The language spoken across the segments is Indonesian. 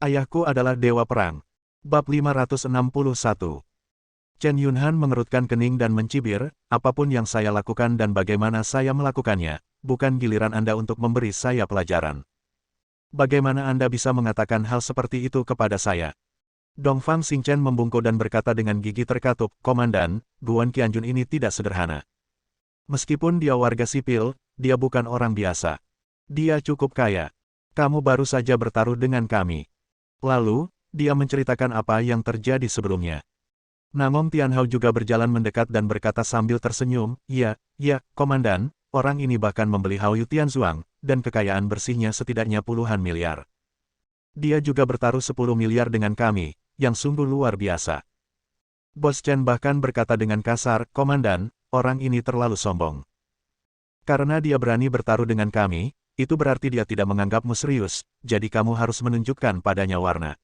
Ayahku adalah Dewa Perang. Bab 561. Chen Yunhan mengerutkan kening dan mencibir, apapun yang saya lakukan dan bagaimana saya melakukannya, bukan giliran Anda untuk memberi saya pelajaran. Bagaimana Anda bisa mengatakan hal seperti itu kepada saya? Dongfang Xingchen membungkuk dan berkata dengan gigi terkatup, Komandan, Guan Qianjun ini tidak sederhana. Meskipun dia warga sipil, dia bukan orang biasa. Dia cukup kaya. Kamu baru saja bertaruh dengan kami. Lalu, dia menceritakan apa yang terjadi sebelumnya. Nangong Tianhao juga berjalan mendekat dan berkata sambil tersenyum, ya, Komandan, orang ini bahkan membeli Hao Yu Tianzuang, dan kekayaan bersihnya setidaknya puluhan miliar. Dia juga bertaruh 10 miliar dengan kami, yang sungguh luar biasa. Bos Chen bahkan berkata dengan kasar, Komandan, orang ini terlalu sombong. Karena dia berani bertaruh dengan kami, itu berarti dia tidak menganggapmu serius, jadi kamu harus menunjukkan padanya warna.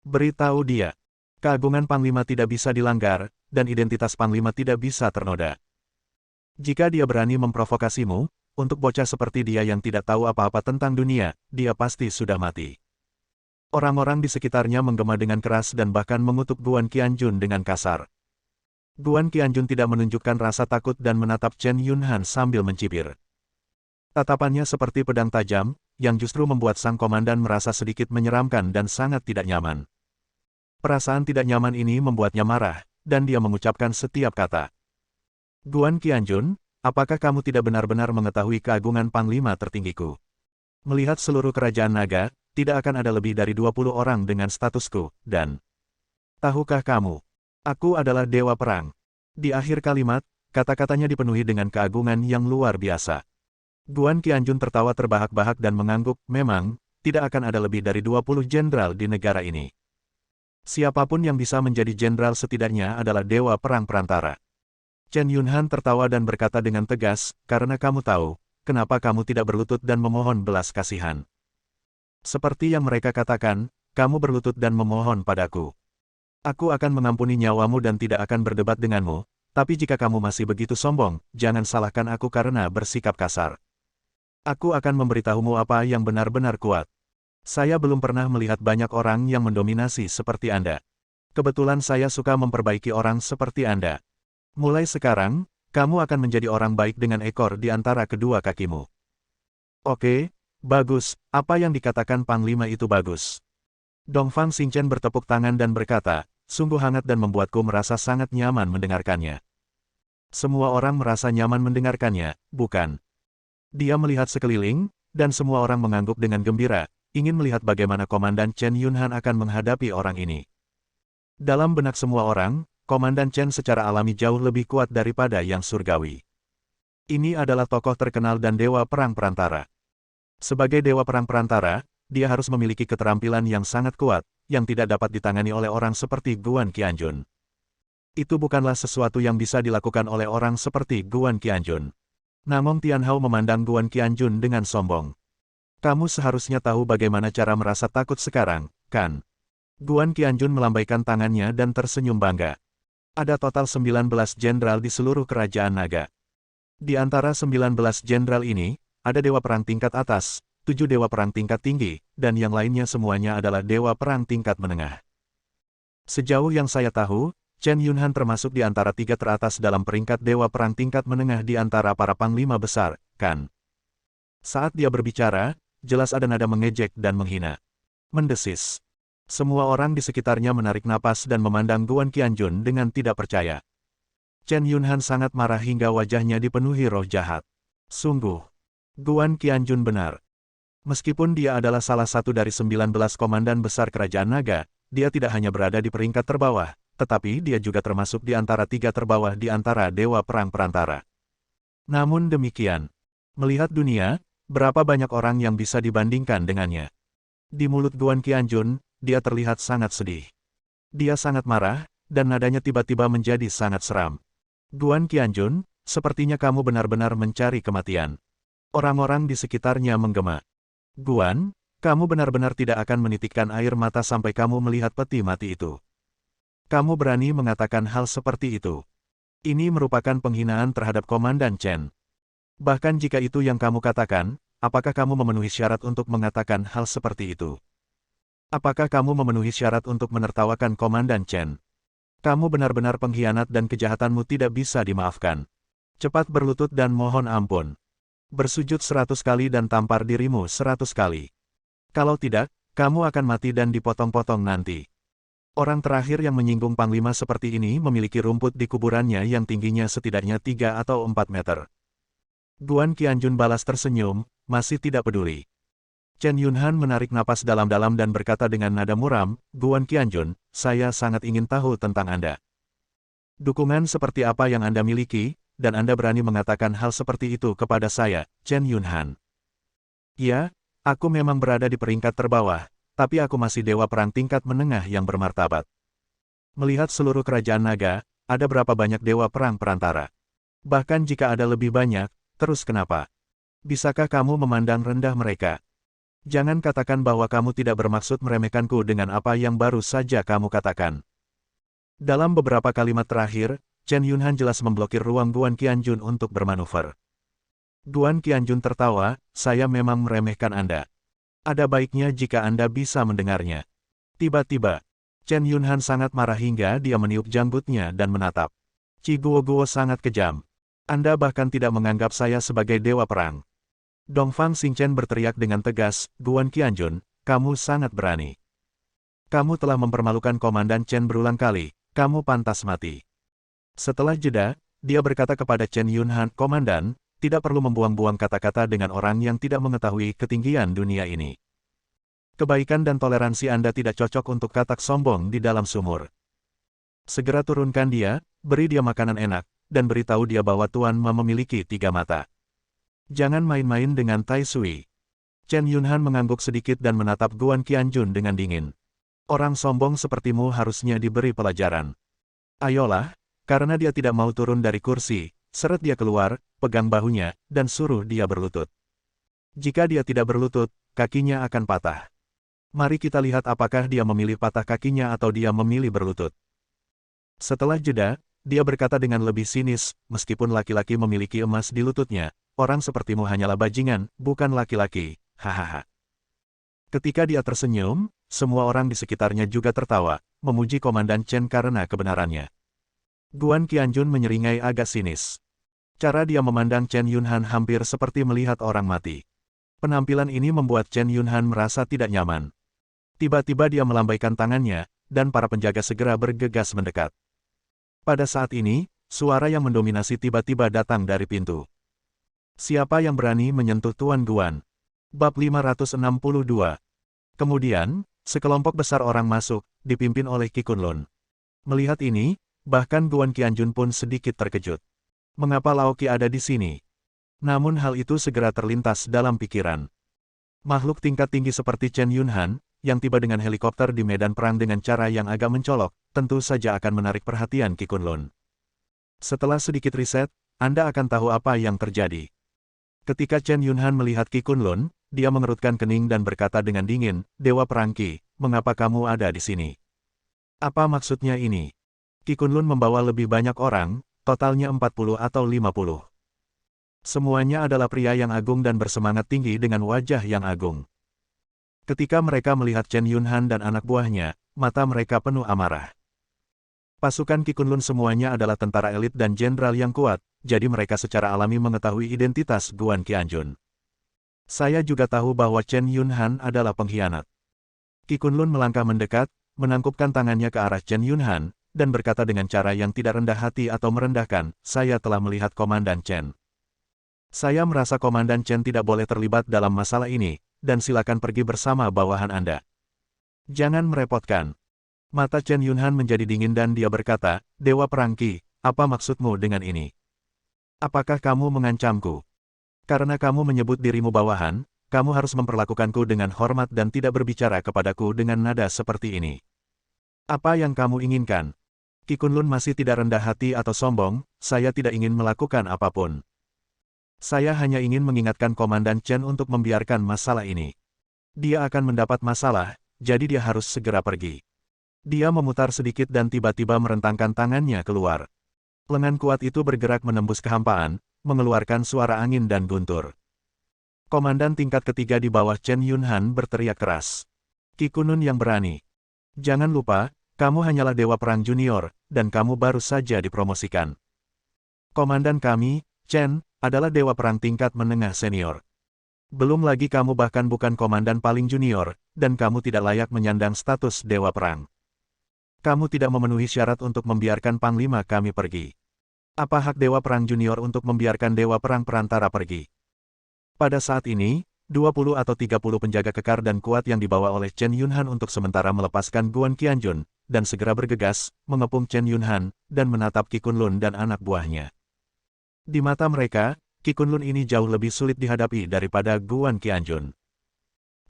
Beritahu dia, keagungan Panglima tidak bisa dilanggar, dan identitas Panglima tidak bisa ternoda. Jika dia berani memprovokasimu, untuk bocah seperti dia yang tidak tahu apa-apa tentang dunia, dia pasti sudah mati. Orang-orang di sekitarnya menggema dengan keras dan bahkan mengutuk Guan Qianjun dengan kasar. Guan Qianjun tidak menunjukkan rasa takut dan menatap Chen Yunhan sambil mencibir. Tatapannya seperti pedang tajam, yang justru membuat sang komandan merasa sedikit menyeramkan dan sangat tidak nyaman. Perasaan tidak nyaman ini membuatnya marah, dan dia mengucapkan setiap kata. Guan Qianjun, apakah kamu tidak benar-benar mengetahui keagungan Panglima tertinggiku? Melihat seluruh kerajaan naga, tidak akan ada lebih dari 20 orang dengan statusku, dan... Tahukah kamu? Aku adalah Dewa Perang. Di akhir kalimat, kata-katanya dipenuhi dengan keagungan yang luar biasa. Guan Qianjun tertawa terbahak-bahak dan mengangguk, memang, tidak akan ada lebih dari 20 jenderal di negara ini. Siapapun yang bisa menjadi jenderal setidaknya adalah Dewa Perang Perantara. Chen Yunhan tertawa dan berkata dengan tegas, karena kamu tahu, kenapa kamu tidak berlutut dan memohon belas kasihan. Seperti yang mereka katakan, kamu berlutut dan memohon padaku. Aku akan mengampuni nyawamu dan tidak akan berdebat denganmu, tapi jika kamu masih begitu sombong, jangan salahkan aku karena bersikap kasar. Aku akan memberitahumu apa yang benar-benar kuat. Saya belum pernah melihat banyak orang yang mendominasi seperti Anda. Kebetulan saya suka memperbaiki orang seperti Anda. Mulai sekarang, kamu akan menjadi orang baik dengan ekor di antara kedua kakimu. Oke, bagus, apa yang dikatakan Panglima itu bagus. Dongfang Xingchen bertepuk tangan dan berkata, sungguh hangat dan membuatku merasa sangat nyaman mendengarkannya. Semua orang merasa nyaman mendengarkannya, bukan? Dia melihat sekeliling, dan semua orang mengangguk dengan gembira, ingin melihat bagaimana Komandan Chen Yunhan akan menghadapi orang ini. Dalam benak semua orang, Komandan Chen secara alami jauh lebih kuat daripada yang surgawi. Ini adalah tokoh terkenal dan Dewa Perang Perantara. Sebagai Dewa Perang Perantara, dia harus memiliki keterampilan yang sangat kuat, yang tidak dapat ditangani oleh orang seperti Guan Qianjun. Itu bukanlah sesuatu yang bisa dilakukan oleh orang seperti Guan Qianjun. Nangong Tianhao memandang Guan Qianjun dengan sombong. Kamu seharusnya tahu bagaimana cara merasa takut sekarang, kan? Guan Qianjun melambaikan tangannya dan tersenyum bangga. Ada total 19 jenderal di seluruh kerajaan naga. Di antara 19 jenderal ini, ada dewa perang tingkat atas, 7 dewa perang tingkat tinggi, dan yang lainnya semuanya adalah dewa perang tingkat menengah. Sejauh yang saya tahu, Chen Yunhan termasuk di antara 3 teratas dalam peringkat dewa perang tingkat menengah di antara para panglima besar, kan? Saat dia berbicara, jelas ada nada mengejek dan menghina. Mendesis. Semua orang di sekitarnya menarik napas dan memandang Guan Qianjun dengan tidak percaya. Chen Yunhan sangat marah hingga wajahnya dipenuhi roh jahat. Sungguh, Guan Qianjun benar. Meskipun dia adalah salah satu dari 19 komandan besar kerajaan naga, dia tidak hanya berada di peringkat terbawah, tetapi dia juga termasuk di antara 3 terbawah di antara Dewa Perang Perantara. Namun demikian, melihat dunia, berapa banyak orang yang bisa dibandingkan dengannya. Di mulut Guan Qianjun, dia terlihat sangat sedih. Dia sangat marah, dan nadanya tiba-tiba menjadi sangat seram. Guan Qianjun, sepertinya kamu benar-benar mencari kematian. Orang-orang di sekitarnya menggema. Guan, kamu benar-benar tidak akan menitikkan air mata sampai kamu melihat peti mati itu. Kamu berani mengatakan hal seperti itu. Ini merupakan penghinaan terhadap Komandan Chen. Bahkan jika itu yang kamu katakan, apakah kamu memenuhi syarat untuk mengatakan hal seperti itu? Apakah kamu memenuhi syarat untuk menertawakan Komandan Chen? Kamu benar-benar pengkhianat dan kejahatanmu tidak bisa dimaafkan. Cepat berlutut dan mohon ampun. Bersujud 100 kali dan tampar dirimu 100 kali. Kalau tidak, kamu akan mati dan dipotong-potong nanti. Orang terakhir yang menyinggung Panglima seperti ini memiliki rumput di kuburannya yang tingginya setidaknya 3 atau 4 meter. Guan Qianjun balas tersenyum, masih tidak peduli. Chen Yunhan menarik napas dalam-dalam dan berkata dengan nada muram, Guan Qianjun, saya sangat ingin tahu tentang Anda. Dukungan seperti apa yang Anda miliki, dan Anda berani mengatakan hal seperti itu kepada saya, Chen Yunhan. Ya, aku memang berada di peringkat terbawah, tapi aku masih dewa perang tingkat menengah yang bermartabat. Melihat seluruh kerajaan naga, ada berapa banyak dewa perang perantara? Bahkan jika ada lebih banyak, terus kenapa? Bisakah kamu memandang rendah mereka? Jangan katakan bahwa kamu tidak bermaksud meremehkanku dengan apa yang baru saja kamu katakan. Dalam beberapa kalimat terakhir, Chen Yunhan jelas memblokir ruang Guan Qianjun untuk bermanuver. Guan Qianjun tertawa, saya memang meremehkan Anda. Ada baiknya jika Anda bisa mendengarnya. Tiba-tiba, Chen Yunhan sangat marah hingga dia meniup janggutnya dan menatap. Ci Guo sangat kejam. Anda bahkan tidak menganggap saya sebagai dewa perang. Dongfang Xingchen berteriak dengan tegas, Guan Qianjun, kamu sangat berani. Kamu telah mempermalukan Komandan Chen berulang kali, kamu pantas mati. Setelah jeda, dia berkata kepada Chen Yunhan, Komandan, tidak perlu membuang-buang kata-kata dengan orang yang tidak mengetahui ketinggian dunia ini. Kebaikan dan toleransi Anda tidak cocok untuk katak sombong di dalam sumur. Segera turunkan dia, beri dia makanan enak, dan beritahu dia bahwa Tuan Ma memiliki 3 mata. Jangan main-main dengan Tai Sui. Chen Yunhan mengangguk sedikit dan menatap Guan Qianjun dengan dingin. Orang sombong sepertimu harusnya diberi pelajaran. Ayolah, karena dia tidak mau turun dari kursi, seret dia keluar, pegang bahunya, dan suruh dia berlutut. Jika dia tidak berlutut, kakinya akan patah. Mari kita lihat apakah dia memilih patah kakinya atau dia memilih berlutut. Setelah jeda, dia berkata dengan lebih sinis, meskipun laki-laki memiliki emas di lututnya, orang sepertimu hanyalah bajingan, bukan laki-laki, hahaha. Ketika dia tersenyum, semua orang di sekitarnya juga tertawa, memuji Komandan Chen karena kebenarannya. Guan Qianjun menyeringai agak sinis. Cara dia memandang Chen Yunhan hampir seperti melihat orang mati. Penampilan ini membuat Chen Yunhan merasa tidak nyaman. Tiba-tiba dia melambaikan tangannya, dan para penjaga segera bergegas mendekat. Pada saat ini, suara yang mendominasi tiba-tiba datang dari pintu. Siapa yang berani menyentuh Tuan Guan? Bab 562. Kemudian, sekelompok besar orang masuk, dipimpin oleh Qi Kunlun. Melihat ini, bahkan Guan Qianjun pun sedikit terkejut. Mengapa Laoki ada di sini? Namun hal itu segera terlintas dalam pikiran. Makhluk tingkat tinggi seperti Chen Yunhan, yang tiba dengan helikopter di medan perang dengan cara yang agak mencolok, tentu saja akan menarik perhatian Qi Kunlun. Setelah sedikit riset, Anda akan tahu apa yang terjadi. Ketika Chen Yunhan melihat Qi Kunlun, dia mengerutkan kening dan berkata dengan dingin, Dewa Perang Qi, mengapa kamu ada di sini? Apa maksudnya ini? Qi Kunlun membawa lebih banyak orang, totalnya 40 atau 50. Semuanya adalah pria yang agung dan bersemangat tinggi dengan wajah yang agung. Ketika mereka melihat Chen Yunhan dan anak buahnya, mata mereka penuh amarah. Pasukan Qi Kunlun semuanya adalah tentara elit dan jenderal yang kuat, jadi mereka secara alami mengetahui identitas Guan Qianjun. Saya juga tahu bahwa Chen Yunhan adalah pengkhianat. Qi Kunlun melangkah mendekat, menangkupkan tangannya ke arah Chen Yunhan, dan berkata dengan cara yang tidak rendah hati atau merendahkan, saya telah melihat Komandan Chen. Saya merasa Komandan Chen tidak boleh terlibat dalam masalah ini, dan silakan pergi bersama bawahan Anda. Jangan merepotkan. Mata Chen Yunhan menjadi dingin dan dia berkata, Dewa Perang Qi, apa maksudmu dengan ini? Apakah kamu mengancamku? Karena kamu menyebut dirimu bawahan, kamu harus memperlakukanku dengan hormat dan tidak berbicara kepadaku dengan nada seperti ini. Apa yang kamu inginkan? Qi Kunlun masih tidak rendah hati atau sombong, saya tidak ingin melakukan apapun. Saya hanya ingin mengingatkan Komandan Chen untuk membiarkan masalah ini. Dia akan mendapat masalah, jadi dia harus segera pergi. Dia memutar sedikit dan tiba-tiba merentangkan tangannya keluar. Lengan kuat itu bergerak menembus kehampaan, mengeluarkan suara angin dan guntur. Komandan tingkat ketiga di bawah Chen Yunhan berteriak keras. Qi Kunlun yang berani. Jangan lupa, kamu hanyalah Dewa Perang Junior, dan kamu baru saja dipromosikan. Komandan kami, Chen, adalah Dewa Perang tingkat menengah senior. Belum lagi kamu bahkan bukan komandan paling junior, dan kamu tidak layak menyandang status Dewa Perang. Kamu tidak memenuhi syarat untuk membiarkan Panglima kami pergi. Apa hak Dewa Perang Junior untuk membiarkan Dewa Perang Perantara pergi? Pada saat ini, 20 atau 30 penjaga kekar dan kuat yang dibawa oleh Chen Yunhan untuk sementara melepaskan Guan Qianjun, dan segera bergegas, mengepung Chen Yunhan, dan menatap Qi Kunlun dan anak buahnya. Di mata mereka, Qi Kunlun ini jauh lebih sulit dihadapi daripada Guan Qianjun.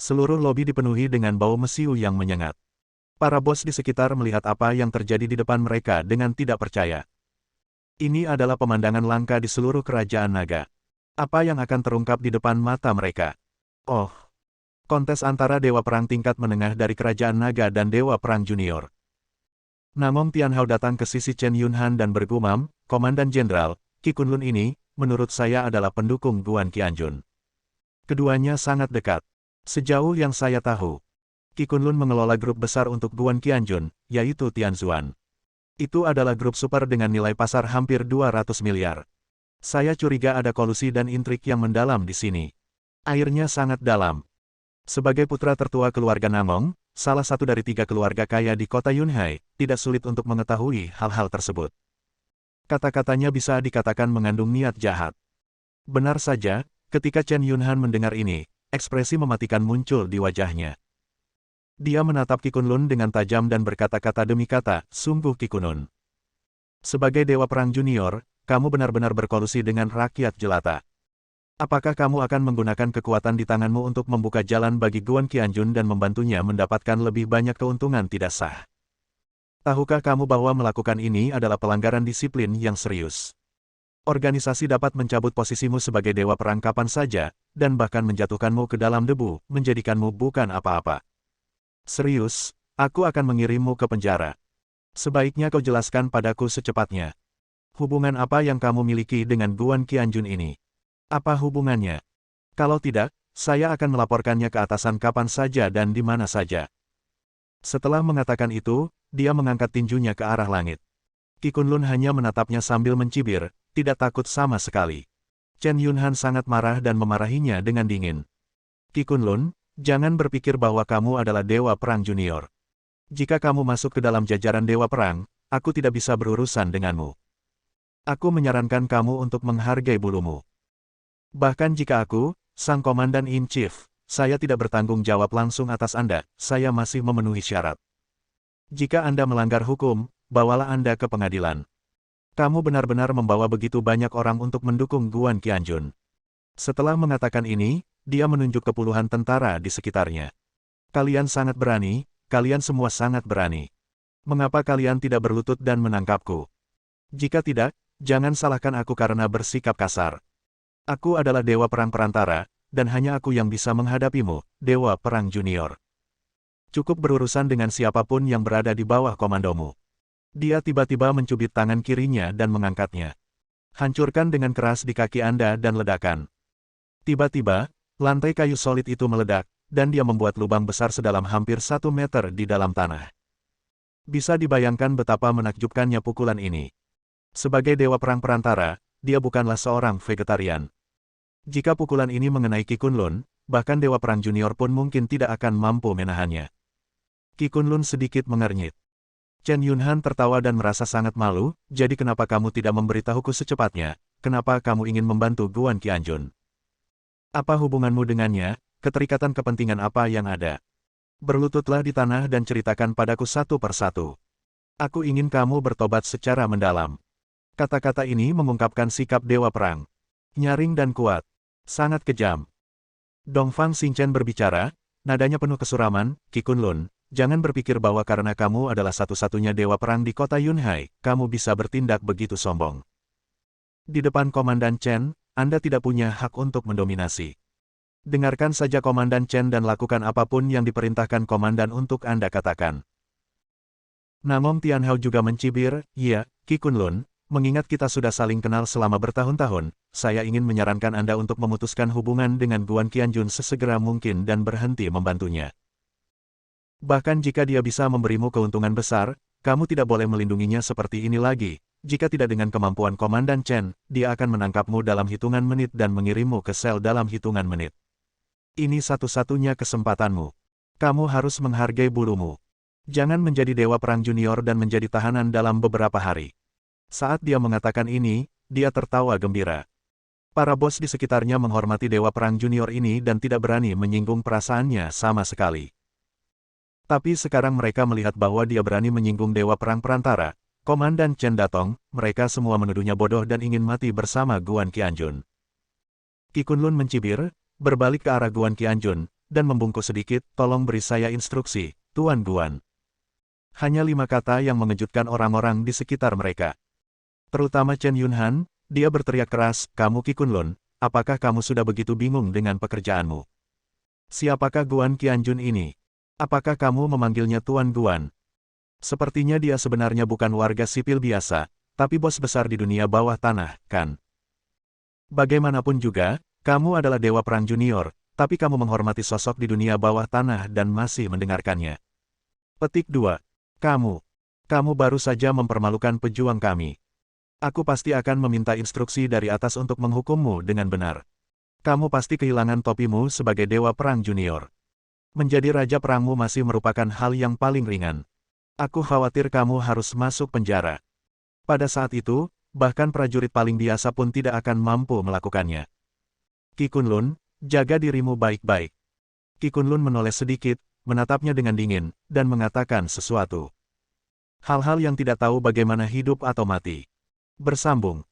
Seluruh lobi dipenuhi dengan bau mesiu yang menyengat. Para bos di sekitar melihat apa yang terjadi di depan mereka dengan tidak percaya. Ini adalah pemandangan langka di seluruh kerajaan naga. Apa yang akan terungkap di depan mata mereka? Oh, kontes antara Dewa Perang tingkat menengah dari Kerajaan Naga dan Dewa Perang Junior. Namong Tianhao datang ke sisi Chen Yunhan dan bergumam, Komandan Jenderal, Qi Kunlun ini, menurut saya adalah pendukung Guan Qianjun. Keduanya sangat dekat. Sejauh yang saya tahu, Qi Kunlun mengelola grup besar untuk Guan Qianjun, yaitu Tianzuan. Itu adalah grup super dengan nilai pasar hampir 200 miliar. Saya curiga ada kolusi dan intrik yang mendalam di sini. Airnya sangat dalam. Sebagai putra tertua keluarga Namong, salah satu dari 3 keluarga kaya di kota Yunhai, tidak sulit untuk mengetahui hal-hal tersebut. Kata-katanya bisa dikatakan mengandung niat jahat. Benar saja, ketika Chen Yunhan mendengar ini, ekspresi mematikan muncul di wajahnya. Dia menatap Qi Kunlun dengan tajam dan berkata-kata demi kata, sungguh Qi Kunlun. Sebagai Dewa Perang Junior, kamu benar-benar berkolusi dengan rakyat jelata. Apakah kamu akan menggunakan kekuatan di tanganmu untuk membuka jalan bagi Guan Qianjun dan membantunya mendapatkan lebih banyak keuntungan tidak sah? Tahukah kamu bahwa melakukan ini adalah pelanggaran disiplin yang serius? Organisasi dapat mencabut posisimu sebagai Dewa Perang kapan saja, dan bahkan menjatuhkanmu ke dalam debu, menjadikanmu bukan apa-apa. Serius, aku akan mengirimmu ke penjara. Sebaiknya kau jelaskan padaku secepatnya. Hubungan apa yang kamu miliki dengan Guan Qianjun ini? Apa hubungannya? Kalau tidak, saya akan melaporkannya ke atasan kapan saja dan di mana saja. Setelah mengatakan itu, dia mengangkat tinjunya ke arah langit. Qi Kunlun hanya menatapnya sambil mencibir, tidak takut sama sekali. Chen Yunhan sangat marah dan memarahinya dengan dingin. Qi Kunlun, jangan berpikir bahwa kamu adalah Dewa Perang Junior. Jika kamu masuk ke dalam jajaran Dewa Perang, aku tidak bisa berurusan denganmu. Aku menyarankan kamu untuk menghargai bulumu. Bahkan jika aku, sang Komandan in Chief, saya tidak bertanggung jawab langsung atas Anda, saya masih memenuhi syarat. Jika Anda melanggar hukum, bawalah Anda ke pengadilan. Kamu benar-benar membawa begitu banyak orang untuk mendukung Guan Qianjun. Setelah mengatakan ini, dia menunjuk ke puluhan tentara di sekitarnya. Kalian sangat berani, kalian semua sangat berani. Mengapa kalian tidak berlutut dan menangkapku? Jika tidak, jangan salahkan aku karena bersikap kasar. Aku adalah Dewa Perang Perantara, dan hanya aku yang bisa menghadapimu, Dewa Perang Junior. Cukup berurusan dengan siapapun yang berada di bawah komandomu. Dia tiba-tiba mencubit tangan kirinya dan mengangkatnya. Hancurkan dengan keras di kaki Anda dan ledakan. Tiba-tiba, lantai kayu solid itu meledak, dan dia membuat lubang besar sedalam hampir 1 meter di dalam tanah. Bisa dibayangkan betapa menakjubkannya pukulan ini. Sebagai Dewa Perang Perantara, dia bukanlah seorang vegetarian. Jika pukulan ini mengenai Qi Kunlun, bahkan Dewa Perang Junior pun mungkin tidak akan mampu menahannya. Qi Kunlun sedikit mengernyit. Chen Yunhan tertawa dan merasa sangat malu, jadi kenapa kamu tidak memberitahuku secepatnya, kenapa kamu ingin membantu Guan Qianjun? Apa hubunganmu dengannya, keterikatan kepentingan apa yang ada? Berlututlah di tanah dan ceritakan padaku satu persatu. Aku ingin kamu bertobat secara mendalam. Kata-kata ini mengungkapkan sikap Dewa Perang. Nyaring dan kuat. Sangat kejam. Dongfang Xingchen berbicara, nadanya penuh kesuraman, Qi Kunlun, jangan berpikir bahwa karena kamu adalah satu-satunya Dewa Perang di kota Yunhai, kamu bisa bertindak begitu sombong. Di depan Komandan Chen, Anda tidak punya hak untuk mendominasi. Dengarkan saja Komandan Chen dan lakukan apapun yang diperintahkan Komandan untuk Anda katakan. Namong Tianhao juga mencibir, ya, Qi Kunlun, mengingat kita sudah saling kenal selama bertahun-tahun, saya ingin menyarankan Anda untuk memutuskan hubungan dengan Guan Qianjun sesegera mungkin dan berhenti membantunya. Bahkan jika dia bisa memberimu keuntungan besar, kamu tidak boleh melindunginya seperti ini lagi. Jika tidak dengan kemampuan Komandan Chen, dia akan menangkapmu dalam hitungan menit dan mengirimmu ke sel dalam hitungan menit. Ini satu-satunya kesempatanmu. Kamu harus menghargai bulumu. Jangan menjadi Dewa Perang Junior dan menjadi tahanan dalam beberapa hari. Saat dia mengatakan ini, dia tertawa gembira. Para bos di sekitarnya menghormati Dewa Perang Junior ini dan tidak berani menyinggung perasaannya sama sekali. Tapi sekarang mereka melihat bahwa dia berani menyinggung Dewa Perang Perantara. Komandan Chen datang, mereka semua menuduhnya bodoh dan ingin mati bersama Guan Qianjun. Qi Kunlun mencibir, berbalik ke arah Guan Qianjun, dan membungkuk sedikit, tolong beri saya instruksi, Tuan Guan. Hanya 5 kata yang mengejutkan orang-orang di sekitar mereka. Terutama Chen Yunhan, dia berteriak keras, kamu Qi Kunlun, apakah kamu sudah begitu bingung dengan pekerjaanmu? Siapakah Guan Qianjun ini? Apakah kamu memanggilnya Tuan Guan? Sepertinya dia sebenarnya bukan warga sipil biasa, tapi bos besar di dunia bawah tanah, kan? Bagaimanapun juga, kamu adalah Dewa Perang Junior, tapi kamu menghormati sosok di dunia bawah tanah dan masih mendengarkannya. Petik 2. Kamu baru saja mempermalukan pejuang kami. Aku pasti akan meminta instruksi dari atas untuk menghukummu dengan benar. Kamu pasti kehilangan topimu sebagai Dewa Perang Junior. Menjadi Raja Perangmu masih merupakan hal yang paling ringan. Aku khawatir kamu harus masuk penjara. Pada saat itu, bahkan prajurit paling biasa pun tidak akan mampu melakukannya. Qi Kunlun, jaga dirimu baik-baik. Qi Kunlun menoleh sedikit, menatapnya dengan dingin, dan mengatakan sesuatu. Hal-hal yang tidak tahu bagaimana hidup atau mati. Bersambung.